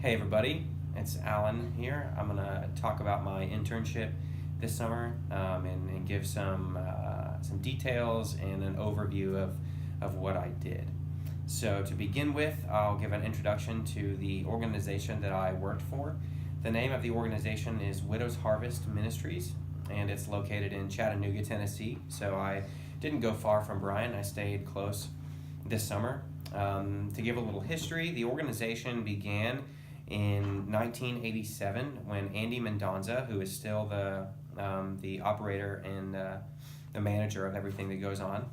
Hey everybody, it's Alan here. I'm gonna talk about my internship this summer and give some details and an overview of what I did. So to begin with, I'll give an introduction to the organization that I worked for. The name of the organization is Widow's Harvest Ministries, and it's located in Chattanooga, Tennessee. So I didn't go far from Bryan. I stayed close this summer. To give a little history, the organization began in 1987 when Andy Mendonza, who is still the operator and the manager of everything that goes on,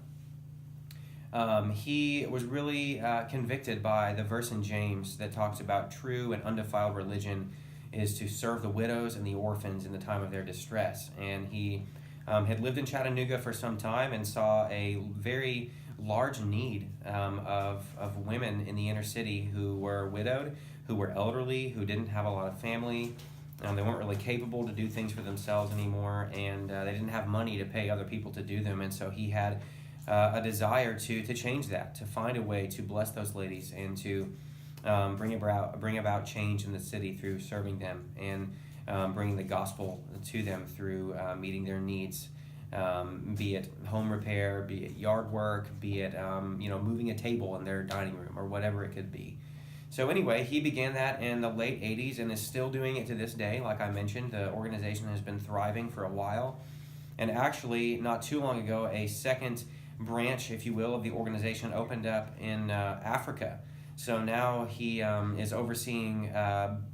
he was really convicted by the verse in James that talks about true and undefiled religion is to serve the widows and the orphans in the time of their distress. And he had lived in Chattanooga for some time and saw a very large need of women in the inner city who were widowed, who were elderly, who didn't have a lot of family. They weren't really capable to do things for themselves anymore, and they didn't have money to pay other people to do them. And so he had a desire to change that, to find a way to bless those ladies and to bring about change in the city through serving them and bringing the gospel to them through meeting their needs. Be it home repair, be it yard work, be it moving a table in their dining room or whatever it could be. So anyway, he began that in the late 80s and is still doing it to this day. Like I mentioned, the organization has been thriving for a while. And actually, not too long ago, a second branch, if you will, of the organization opened up in Africa. So now he is overseeing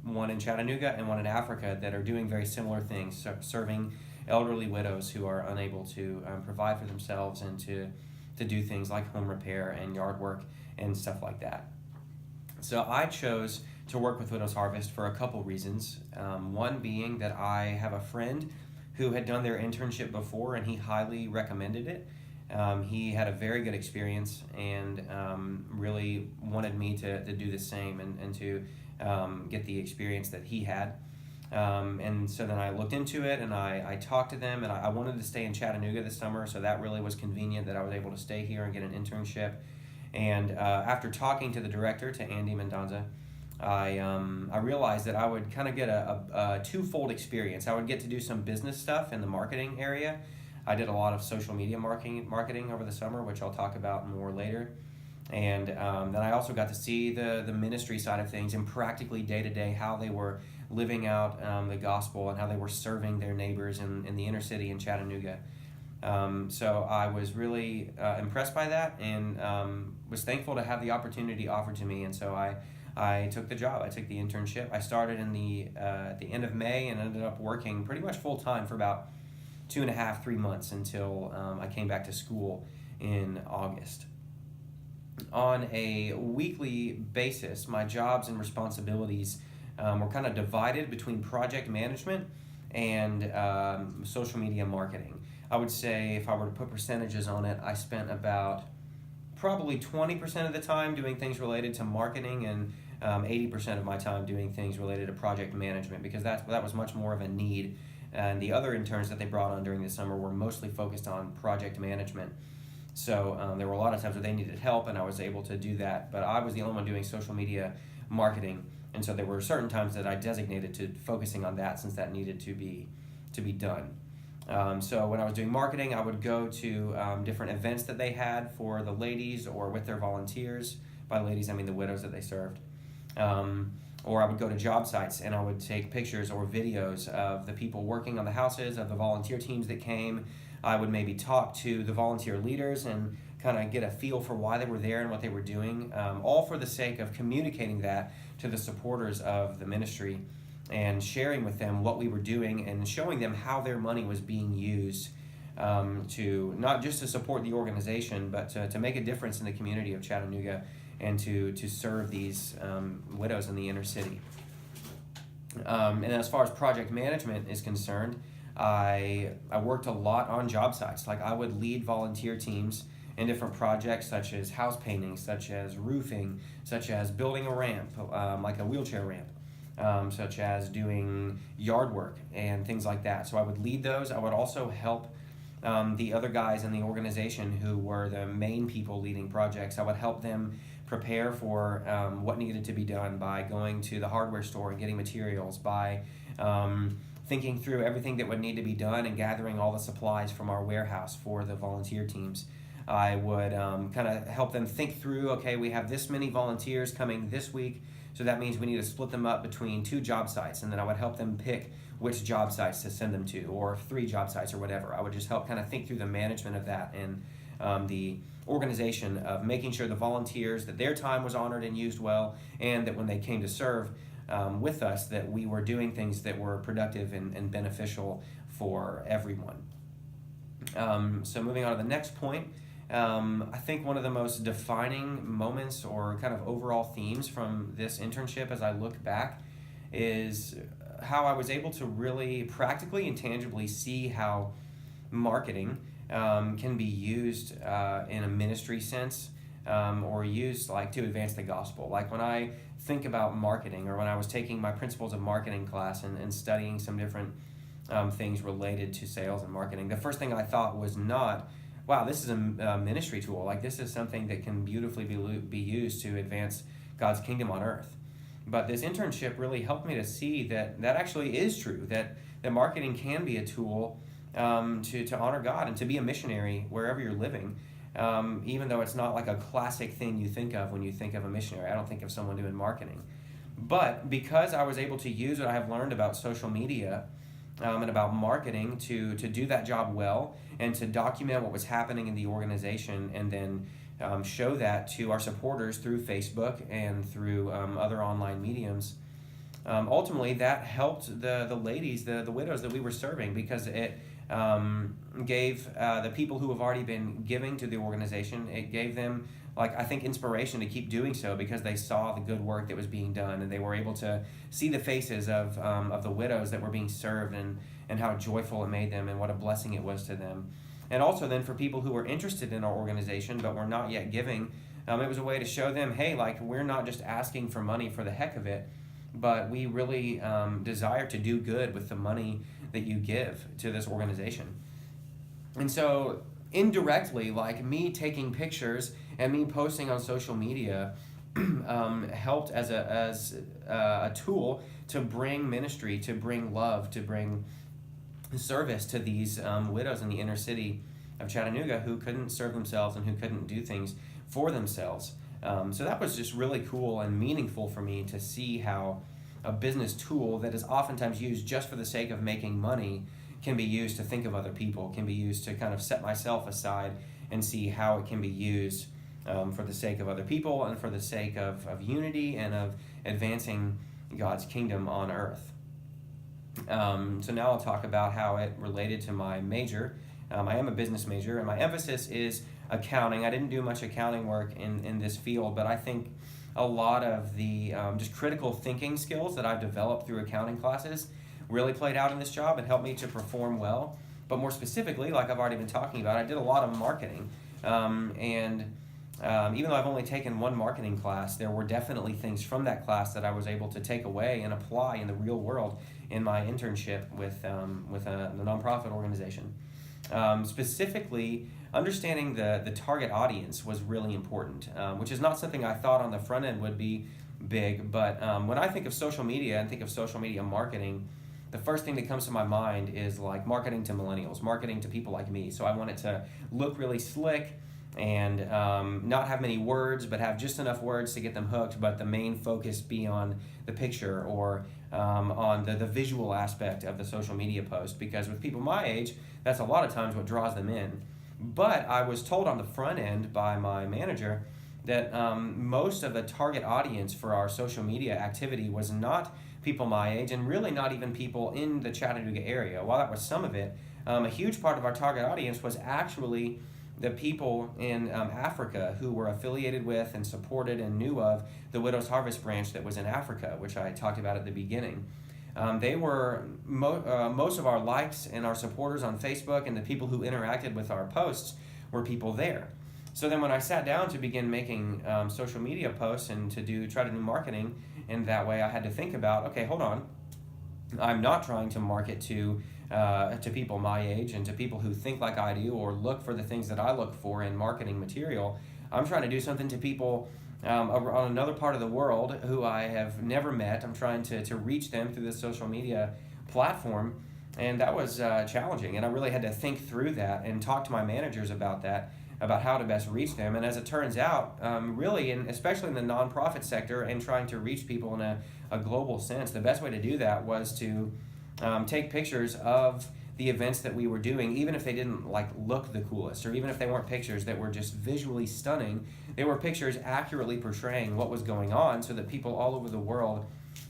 one in Chattanooga and one in Africa that are doing very similar things, serving elderly widows who are unable to provide for themselves and to do things like home repair and yard work and stuff like that. So I chose to work with Widow's Harvest for a couple reasons. One being that I have a friend who had done their internship before and he highly recommended it. He had a very good experience and really wanted me to do the same and to get the experience that he had. And so then I looked into it and I talked to them, and I wanted to stay in Chattanooga this summer, so that really was convenient that I was able to stay here and get an internship. And after talking to the director, to Andy Mendonza, I realized that I would kind of get a twofold experience. I would get to do some business stuff in the marketing area. I did a lot of social media marketing over the summer, which I'll talk about more later. And then I also got to see the ministry side of things and practically day-to-day how they were living out the gospel and how they were serving their neighbors in the inner city in Chattanooga. So I was really impressed by that and was thankful to have the opportunity offered to me. And so I took the job. I took the internship. I started at the end of May and ended up working pretty much full-time for about 2.5, 3 months until I came back to school in August. On a weekly basis, my jobs and responsibilities were kind of divided between project management and social media marketing. I would say if I were to put percentages on it, I spent about probably 20% of the time doing things related to marketing and 80% of my time doing things related to project management, because that was much more of a need. And the other interns that they brought on during the summer were mostly focused on project management. So there were a lot of times where they needed help, and I was able to do that. But I was the only one doing social media marketing, and so there were certain times that I designated to focusing on that, since that needed to be done. So when I was doing marketing, I would go to different events that they had for the ladies or with their volunteers. By ladies, I mean the widows that they served. Or I would go to job sites and I would take pictures or videos of the people working on the houses, of the volunteer teams that came. I would maybe talk to the volunteer leaders and kind of get a feel for why they were there and what they were doing, all for the sake of communicating that to the supporters of the ministry and sharing with them what we were doing and showing them how their money was being used to not just to support the organization, but to make a difference in the community of Chattanooga and to serve these widows in the inner city. And as far as project management is concerned, I worked a lot on job sites. Like I would lead volunteer teams in different projects such as house painting, such as roofing, such as building a ramp, like a wheelchair ramp, such as doing yard work and things like that. So I would lead those. I would also help the other guys in the organization who were the main people leading projects. I would help them prepare for what needed to be done by going to the hardware store and getting materials, by thinking through everything that would need to be done and gathering all the supplies from our warehouse for the volunteer teams. I would kind of help them think through, okay, we have this many volunteers coming this week, so that means we need to split them up between 2 job sites, and then I would help them pick which job sites to send them to, or 3 job sites or whatever. I would just help kind of think through the management of that and the organization of making sure the volunteers, that their time was honored and used well, and that when they came to serve with us, that we were doing things that were productive and beneficial for everyone. So moving on to the next point, I think one of the most defining moments or kind of overall themes from this internship as I look back is how I was able to really practically and tangibly see how marketing can be used in a ministry sense, or used like to advance the gospel. Like when I think about marketing, or when I was taking my principles of marketing class and studying some different things related to sales and marketing, the first thing I thought was not, wow, this is a ministry tool. Like this is something that can beautifully be used to advance God's kingdom on earth. But this internship really helped me to see that that actually is true, that marketing can be a tool to honor God and to be a missionary wherever you're living, even though it's not like a classic thing you think of when you think of a missionary. I don't think of someone doing marketing. But because I was able to use what I have learned about social media and about marketing to do that job well and to document what was happening in the organization, and then show that to our supporters through Facebook and through other online mediums, ultimately that helped the ladies, the widows that we were serving, because it gave the people who have already been giving to the organization, it gave them, like, I think, inspiration to keep doing so, because they saw the good work that was being done, and they were able to see the faces of the widows that were being served, and how joyful it made them and what a blessing it was to them. And also then for people who were interested in our organization but were not yet giving, it was a way to show them, hey, like, we're not just asking for money for the heck of it, but we really desire to do good with the money that you give to this organization. And so indirectly, like, me taking pictures and me posting on social media helped as a tool to bring ministry, to bring love, to bring service to these widows in the inner city of Chattanooga who couldn't serve themselves and who couldn't do things for themselves. So that was just really cool and meaningful for me to see how a business tool that is oftentimes used just for the sake of making money can be used to think of other people, can be used to kind of set myself aside and see how it can be used for the sake of other people and for the sake of unity and of advancing God's kingdom on earth. So now I'll talk about how it related to my major. I am a business major, and my emphasis is accounting. I didn't do much accounting work in this field, but I think a lot of the just critical thinking skills that I've developed through accounting classes really played out in this job and helped me to perform well. But more specifically, like I've already been talking about, I did a lot of marketing. Even though I've only taken one marketing class, there were definitely things from that class that I was able to take away and apply in the real world in my internship with a nonprofit organization. Specifically, understanding the target audience was really important, which is not something I thought on the front end would be big, but when I think of social media and think of social media marketing, the first thing that comes to my mind is like marketing to millennials, marketing to people like me. So I want it to look really slick and not have many words, but have just enough words to get them hooked, but the main focus be on the picture or on the visual aspect of the social media post, because with people my age, that's a lot of times what draws them in. But I was told on the front end by my manager that most of the target audience for our social media activity was not people my age, and really not even people in the Chattanooga area. While that was some of it, a huge part of our target audience was actually the people in Africa who were affiliated with and supported and knew of the Widow's Harvest branch that was in Africa, which I talked about at the beginning. They were most of our likes and our supporters on Facebook, and the people who interacted with our posts were people there. So then when I sat down to begin making social media posts and try to do marketing in that way, I had to think about, okay, hold on, I'm not trying to market to people my age and to people who think like I do or look for the things that I look for in marketing material. I'm trying to do something to people on another part of the world who I have never met. I'm trying to reach them through this social media platform, and that was challenging. And I really had to think through that and talk to my managers about that, about how to best reach them. And as it turns out, really, and especially in the nonprofit sector and trying to reach people in a global sense, the best way to do that was to take pictures of the events that we were doing, even if they didn't like look the coolest, or even if they weren't pictures that were just visually stunning. They were pictures accurately portraying what was going on, so that people all over the world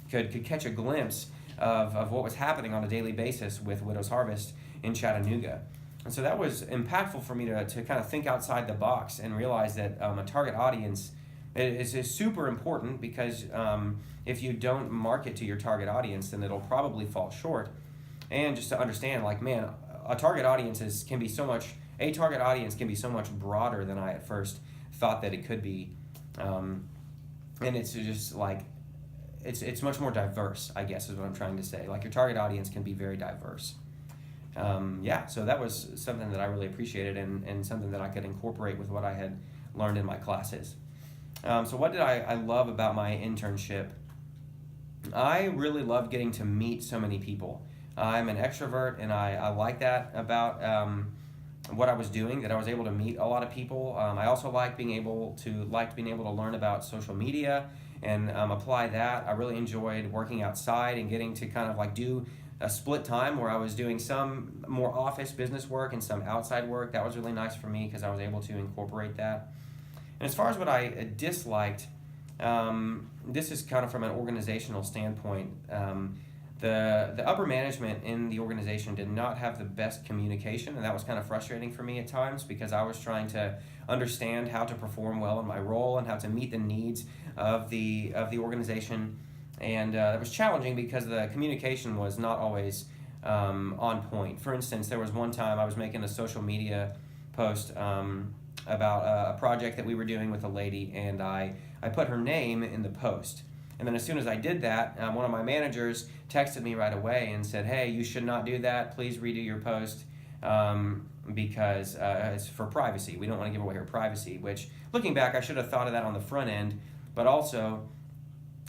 could catch a glimpse of what was happening on a daily basis with Widow's Harvest in Chattanooga. And so that was impactful for me to kind of think outside the box and realize that a target audience is super important, because if you don't market to your target audience, then it'll probably fall short. And just to understand, like, man, a target audience can be so much broader than I at first thought that it could be. And it's just like, it's much more diverse, I guess is what I'm trying to say. Like, your target audience can be very diverse. So that was something that I really appreciated, and something that I could incorporate with what I had learned in my classes. So what did I love about my internship? I really loved getting to meet so many people. I'm an extrovert, and I like that about what I was doing, that I was able to meet a lot of people. I also liked being able to learn about social media and apply that. I really enjoyed working outside and getting to kind of like do a split time where I was doing some more office business work and some outside work. That was really nice for me because I was able to incorporate that. And as far as what I disliked, this is kind of from an organizational standpoint. The upper management in the organization did not have the best communication, and that was kind of frustrating for me at times, because I was trying to understand how to perform well in my role and how to meet the needs of the organization. And it was challenging because the communication was not always on point. For instance, there was one time I was making a social media post about a project that we were doing with a lady, and I put her name in the post. And then as soon as I did that, one of my managers texted me right away and said, "Hey, you should not do that. Please redo your post because it's for privacy. We don't want to give away her privacy," which, looking back, I should have thought of that on the front end, but also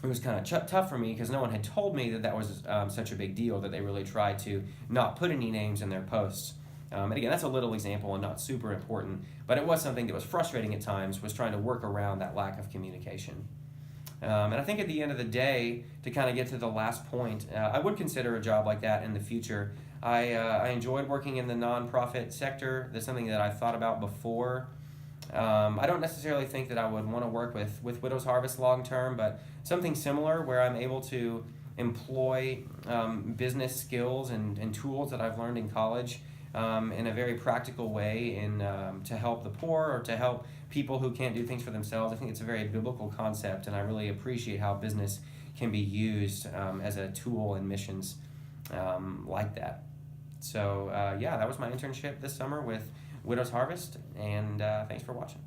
it was kind of tough for me because no one had told me that was such a big deal, that they really tried to not put any names in their posts. And again, that's a little example and not super important, but it was something that was frustrating at times, was trying to work around that lack of communication. And I think at the end of the day, to kind of get to the last point, I would consider a job like that in the future. I enjoyed working in the nonprofit sector. That's something that I thought about before. I don't necessarily think that I would want to work with Widow's Harvest long term, but something similar where I'm able to employ business skills and tools that I've learned in college in a very practical way to help the poor or to help people who can't do things for themselves. I think it's a very biblical concept, and I really appreciate how business can be used as a tool in missions like that. So that was my internship this summer with Widow's Harvest, and thanks for watching.